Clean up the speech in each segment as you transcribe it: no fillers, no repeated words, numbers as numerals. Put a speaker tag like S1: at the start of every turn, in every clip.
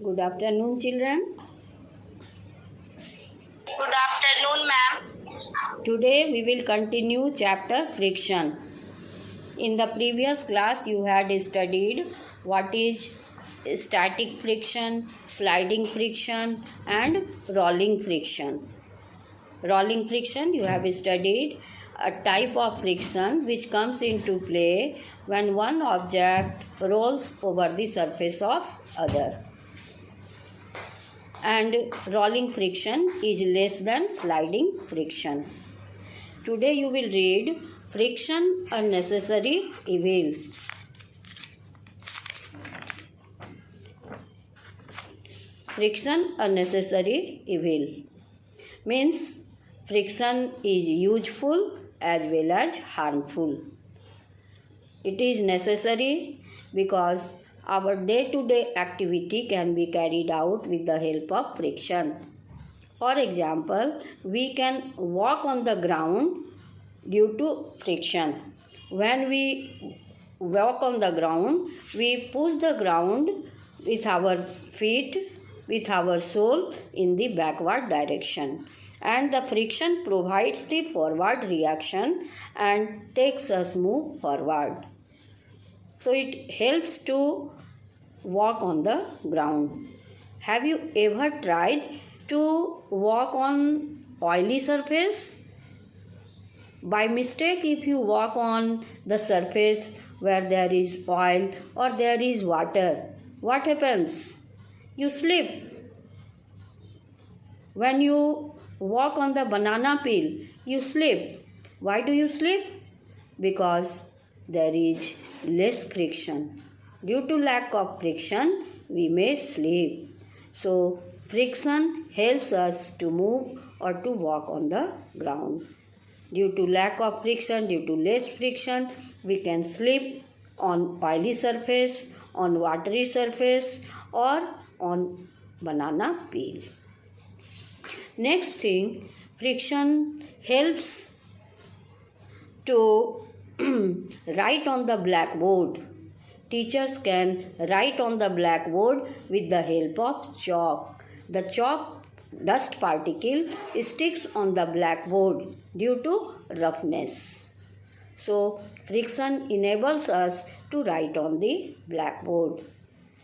S1: Good afternoon, children.
S2: Good afternoon, ma'am.
S1: Today we will continue chapter friction. In the previous class, you had studied what is static friction, sliding friction, and rolling friction. Rolling friction, you have studied a type of friction which comes into play when one object rolls over the surface of other. And rolling friction is less than sliding friction. Today you will read friction a necessary evil. Friction a necessary evil means friction is useful as well as harmful. It is necessary because our day-to-day activity can be carried out with the help of friction. For example, we can walk on the ground due to friction. When we walk on the ground, we push the ground with our feet, with our sole in the backward direction. And the friction provides the forward reaction and takes us move forward. So it helps to walk on the ground. Have you ever tried to walk on oily surface? By mistake, if you walk on the surface where there is oil or there is water, what happens? You slip. When you walk on the banana peel, you slip. Why do you slip? Because there is less friction. Due to lack of friction, we may slip. So, friction helps us to move or to walk on the ground. Due to lack of friction, due to less friction, we can slip on oily surface, on watery surface, or on banana peel. Next thing, friction helps to write on the blackboard. Teachers can write on the blackboard with the help of chalk. The chalk dust particle sticks on the blackboard due to roughness. So, friction enables us to write on the blackboard.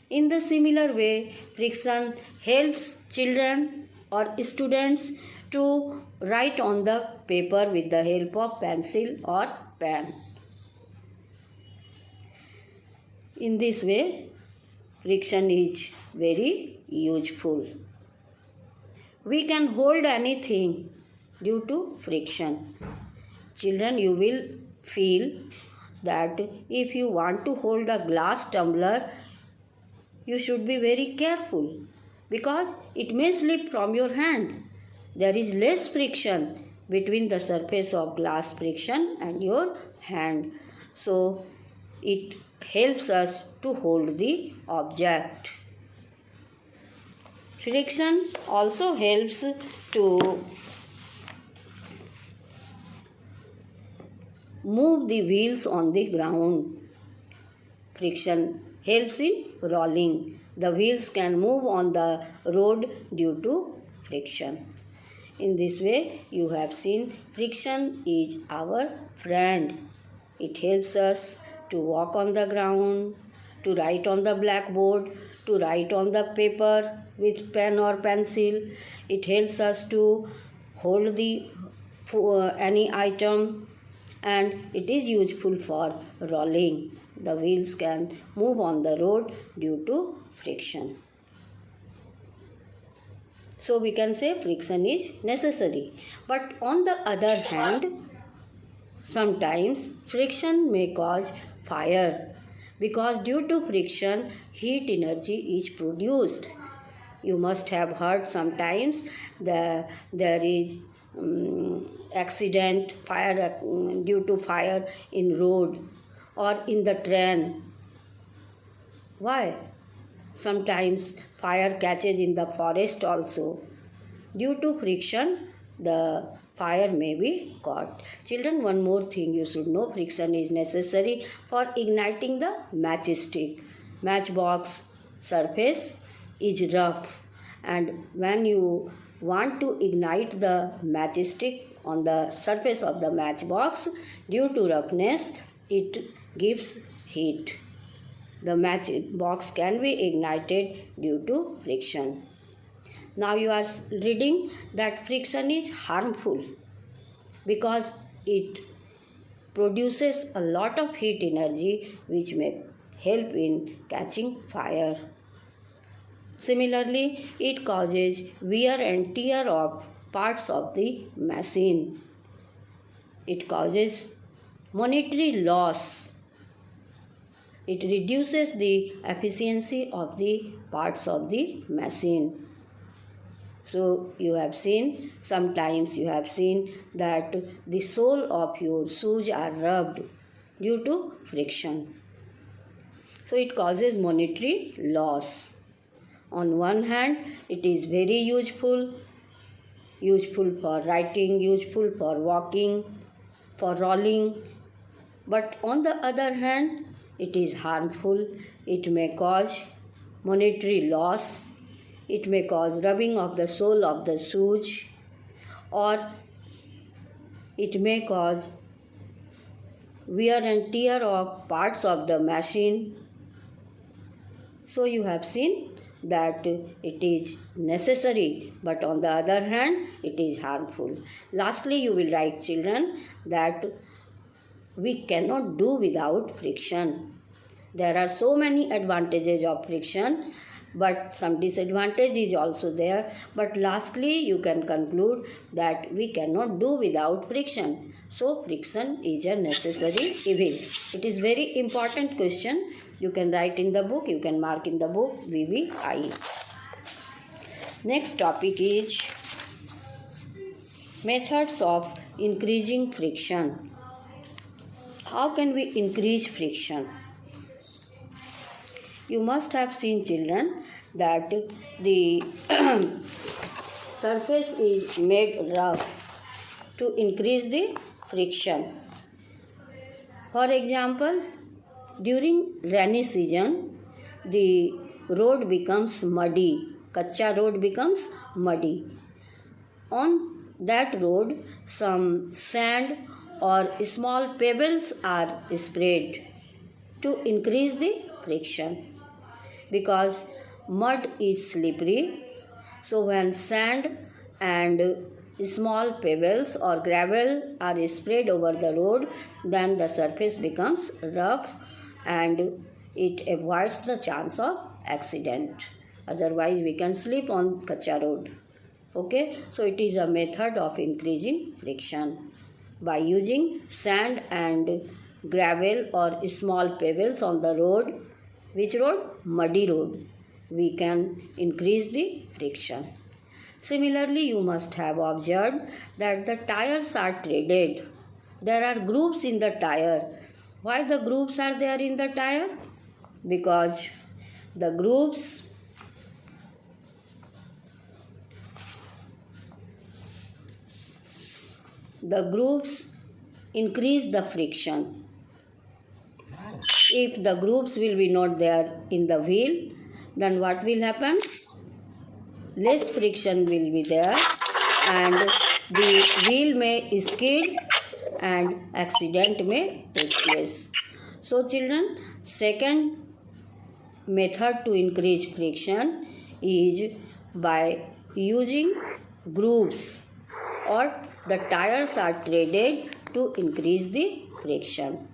S1: In the similar way, friction helps children or students to write on the paper with the help of pencil or pen. In this way, friction is very useful. We can hold anything due to friction. Children, you will feel that if you want to hold a glass tumbler, you should be very careful because it may slip from your hand. There is less friction between the surface of glass friction and your hand. So, it helps us to hold the object. Friction also helps to move the wheels on the ground. Friction helps in rolling. The wheels can move on the road due to friction. In this way, you have seen friction is our friend. It helps us to walk on the ground, to write on the blackboard, to write on the paper with pen or pencil. It helps us to hold any item, and it is useful for rolling. The wheels can move on the road due to friction. So we can say friction is necessary. But on the other hand, sometimes friction may cause fire because due to friction, heat energy is produced. You must have heard sometimes there is accident, fire due to fire in road or in the train. Why? Sometimes fire catches in the forest also. Due to friction, the fire may be caught. Children, one more thing you should know, friction is necessary for igniting the matchstick. Matchbox surface is rough, and when you want to ignite the matchstick on the surface of the matchbox, due to roughness it gives heat. The matchbox can be ignited due to friction. Now you are reading that friction is harmful because it produces a lot of heat energy which may help in catching fire. Similarly, it causes wear and tear of parts of the machine. It causes monetary loss. It reduces the efficiency of the parts of the machine. So you have seen, sometimes you have seen that the sole of your shoes are rubbed due to friction. So it causes monetary loss. On one hand, it is very useful for writing, useful for walking, for rolling. But on the other hand, it is harmful. It may cause monetary loss. It may cause rubbing of the sole of the shoes, or it may cause wear and tear of parts of the machine. So you have seen that it is necessary, but on the other hand, it is harmful. Lastly, you will write, children, that we cannot do without friction. There are so many advantages of friction, but some disadvantage is also there. But lastly, you can conclude that we cannot do without friction. So friction is a necessary evil. It is very important question. You can write in the book, you can mark in the book VVI. Next topic is methods of increasing friction. How can we increase friction? You must have seen, children, that the surface is made rough to increase the friction. For example, during rainy season, the road becomes muddy. Kacha road becomes muddy. On that road, some sand or small pebbles are sprayed to increase the friction, because mud is slippery. So when sand and small pebbles or gravel are sprayed over the road, then the surface becomes rough and it avoids the chance of accident. Otherwise we can slip on kacha road. Okay, so it is a method of increasing friction. By using sand and gravel or small pebbles on the road, which road? Muddy road, we can increase the friction. Similarly, you must have observed that the tires are treaded. There are grooves in the tire. Why the grooves are there in the tire? Because the grooves increase the friction. If the grooves will be not there in the wheel, then what will happen? Less friction will be there and the wheel may skid and accident may take place. So children, second method to increase friction is by using grooves, or the tires are treaded to increase the friction.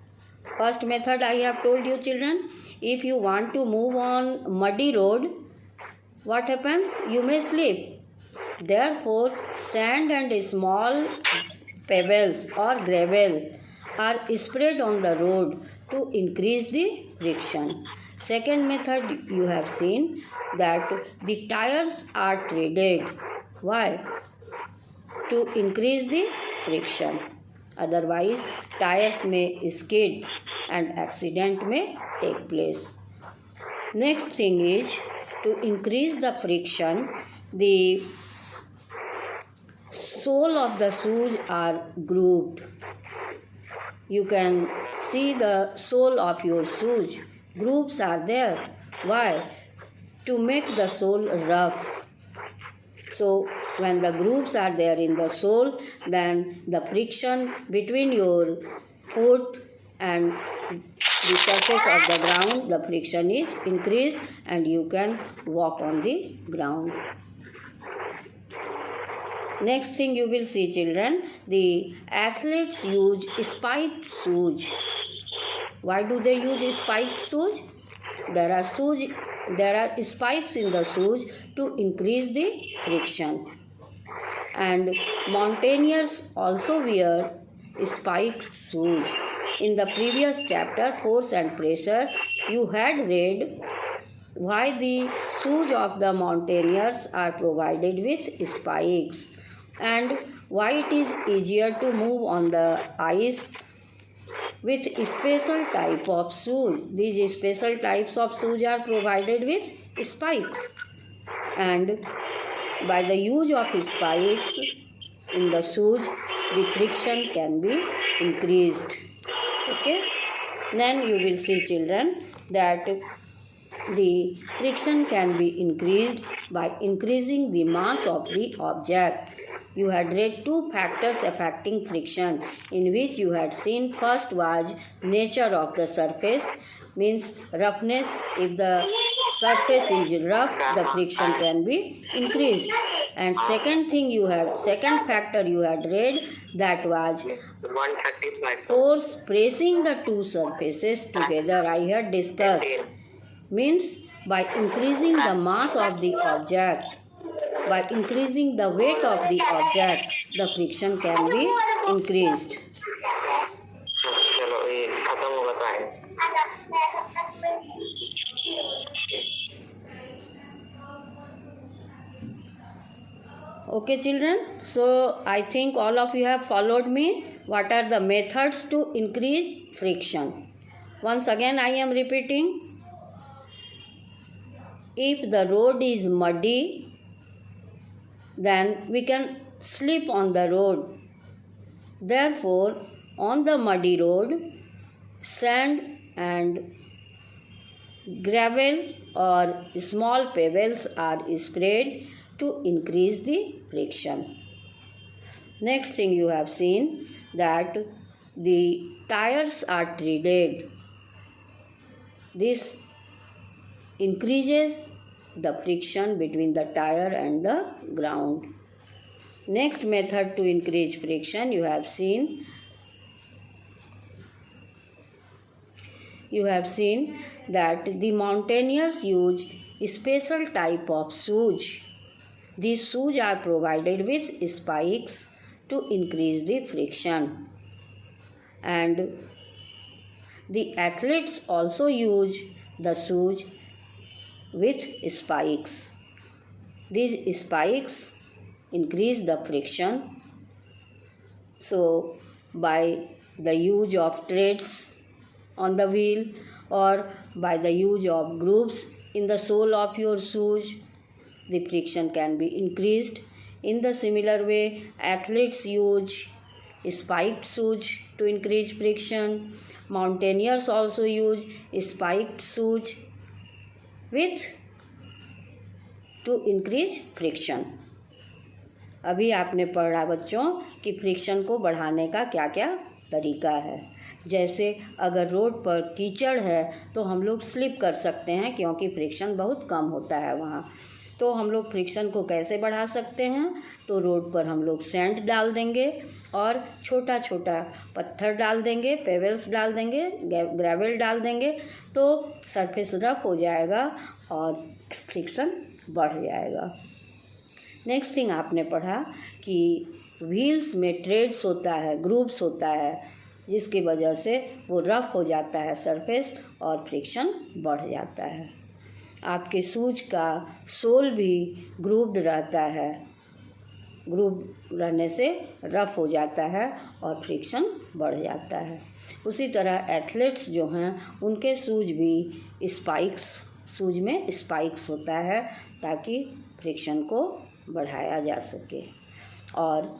S1: First method I have told you, children, if you want to move on muddy road, what happens? You may slip. Therefore, sand and small pebbles or gravel are sprayed on the road to increase the friction. Second method, you have seen that the tires are treaded. Why? To increase the friction. Otherwise, tires may skid and accident may take place. Next thing is, to increase the friction, the sole of the shoes are grooved. You can see the sole of your shoes. Grooves are there. Why? to make the sole rough. So when the grooves are there in the sole, then the friction between your foot and the surface of the ground, the friction is increased and you can walk on the ground. Next thing you will see, children, the athletes use spiked shoes. Why do they use spiked shoes? There are spikes in the shoes to increase the friction. And mountaineers also wear spiked shoes. In the previous chapter, Force and Pressure, you had read why the shoes of the mountaineers are provided with spikes and why it is easier to move on the ice with special type of shoes. These special types of shoes are provided with spikes, and by the use of spikes in the shoes, the friction can be increased. Okay, then you will see, children, that the friction can be increased by increasing the mass of the object. You had read two factors affecting friction, in which you had seen first was nature of the surface, means roughness. If the surface is rough, the friction can be increased. And second factor you had read, that was force pressing the two surfaces together. I had discussed, means by increasing the mass of the object, by increasing the weight of the object, the friction can be increased. Okay, children, so I think all of you have followed me. What are the methods to increase friction? Once again I am repeating. If the road is muddy, then we can slip on the road. Therefore, on the muddy road, sand and gravel or small pebbles are spread to increase the friction. Next thing you have seen, that the tires are treated. This increases the friction between the tire and the ground. Next method to increase friction you have seen. You have seen that the mountaineers use a special type of shoes. These shoes are provided with spikes to increase the friction. And the athletes also use the shoes with spikes. These spikes increase the friction. So by the use of treads on the wheel or by the use of grooves in the sole of your shoes, the friction can be increased. In the similar way, athletes use spiked shoes to increase friction. Mountaineers also use spiked shoes to increase friction. अभी आपने पढ़ा बच्चों कि friction को बढ़ाने का क्या क्या तरीका है. जैसे अगर रोड पर कीचड़ है तो हम लोग स्लिप कर सकते हैं क्योंकि फ्रिक्शन बहुत कम होता है वहाँ. तो हम लोग फ्रिक्शन को कैसे बढ़ा सकते हैं? तो रोड पर हम लोग सैंड डाल देंगे और छोटा छोटा पत्थर डाल देंगे, पेबल्स डाल देंगे, ग्रेवल डाल देंगे, तो सरफेस रफ हो जाएगा और फ्रिक्शन बढ़ जाएगा. नेक्स्ट थिंग आपने पढ़ा कि व्हील्स में ट्रेड्स होता है, ग्रूव्स होता है, जिसकी वजह से वो रफ हो जाता है सरफेस और फ्रिक्शन बढ़ जाता है. आपके शूज का सोल भी ग्रूव्ड रहता है. ग्रूव रहने से रफ हो जाता है और फ्रिक्शन बढ़ जाता है. उसी तरह एथलीट्स जो हैं उनके शूज भी शूज में स्पाइक्स होता है ताकि फ्रिक्शन को बढ़ाया जा सके. और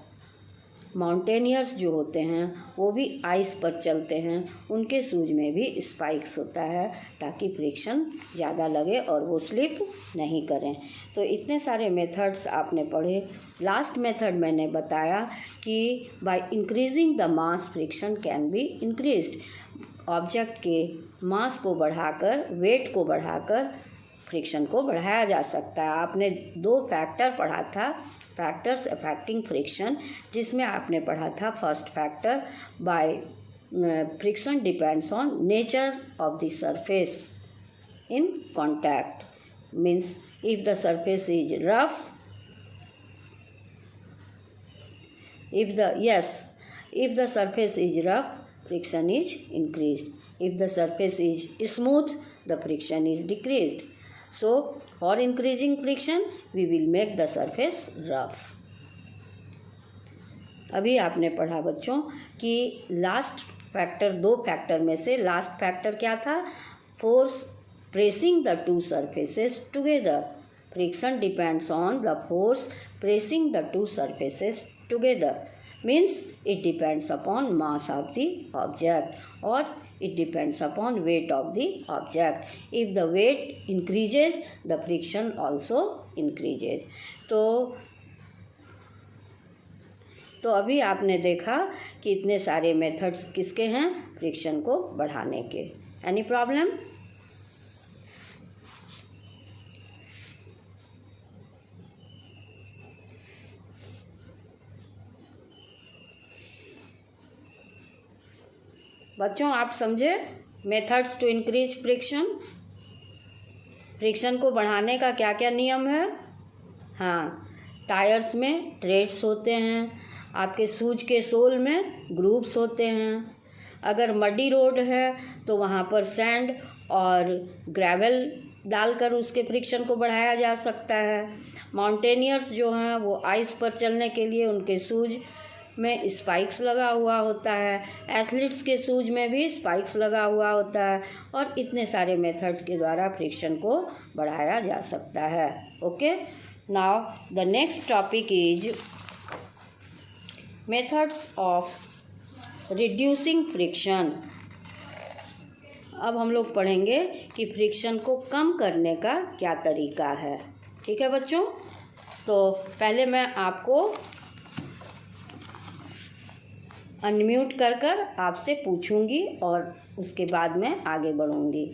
S1: माउंटेनियर्स जो होते हैं वो भी आइस पर चलते हैं, उनके शूज में भी स्पाइक्स होता है ताकि फ्रिक्शन ज़्यादा लगे और वो स्लिप नहीं करें। तो इतने सारे मेथड्स आपने पढ़े। लास्ट मेथड मैंने बताया कि by increasing the mass friction can be increased. Object के मास को बढ़ाकर, वेट को बढ़ाकर फ्रिक्शन को बढ़ाया जा सकता है। आपने 2 फैक्टर पढ़ा था, फैक्टर्स अफेक्टिंग फ्रिक्शन, जिसमें आपने पढ़ा था first factor by friction depends on nature of the surface in contact, means if the surface is rough, if the surface is rough, friction is increased. If the surface is smooth, the friction is decreased. So for increasing friction we will make the surface rough. अभी आपने पढ़ा बच्चों कि last factor, 2 factor में से last factor क्या था? Force pressing the 2 surfaces together. Friction depends on the force pressing the 2 surfaces together, means it depends upon mass of the object or it depends upon weight of the object. If the weight increases, the friction also increases. तो अभी आपने देखा कि इतने सारे methods किसके हैं friction को बढ़ाने के। Any problem? बच्चों आप समझे methods to increase friction? Friction को बढ़ाने का क्या क्या नियम है? हाँ, टायर्स में थ्रेड्स होते हैं, आपके शूज के सोल में ग्रूव्स होते हैं। अगर मडी रोड है तो वहाँ पर सैंड और ग्रेवल डालकर उसके फ्रिक्शन को बढ़ाया जा सकता है। माउंटेनियर्स जो हैं वो आइस पर चलने के लिए उनके शूज में स्पाइक्स लगा हुआ होता है, एथलीट्स के शूज में भी स्पाइक्स लगा हुआ होता है, और इतने सारे मेथड्स के द्वारा फ्रिक्शन को बढ़ाया जा सकता है। Okay, now the next topic is methods of reducing friction. अब हम लोग पढ़ेंगे कि फ्रिक्शन को कम करने का क्या तरीका है। ठीक है बच्चों, तो पहले मैं आपको अनम्यूट कर आपसे पूछूंगी और उसके बाद मैं आगे बढ़ूंगी।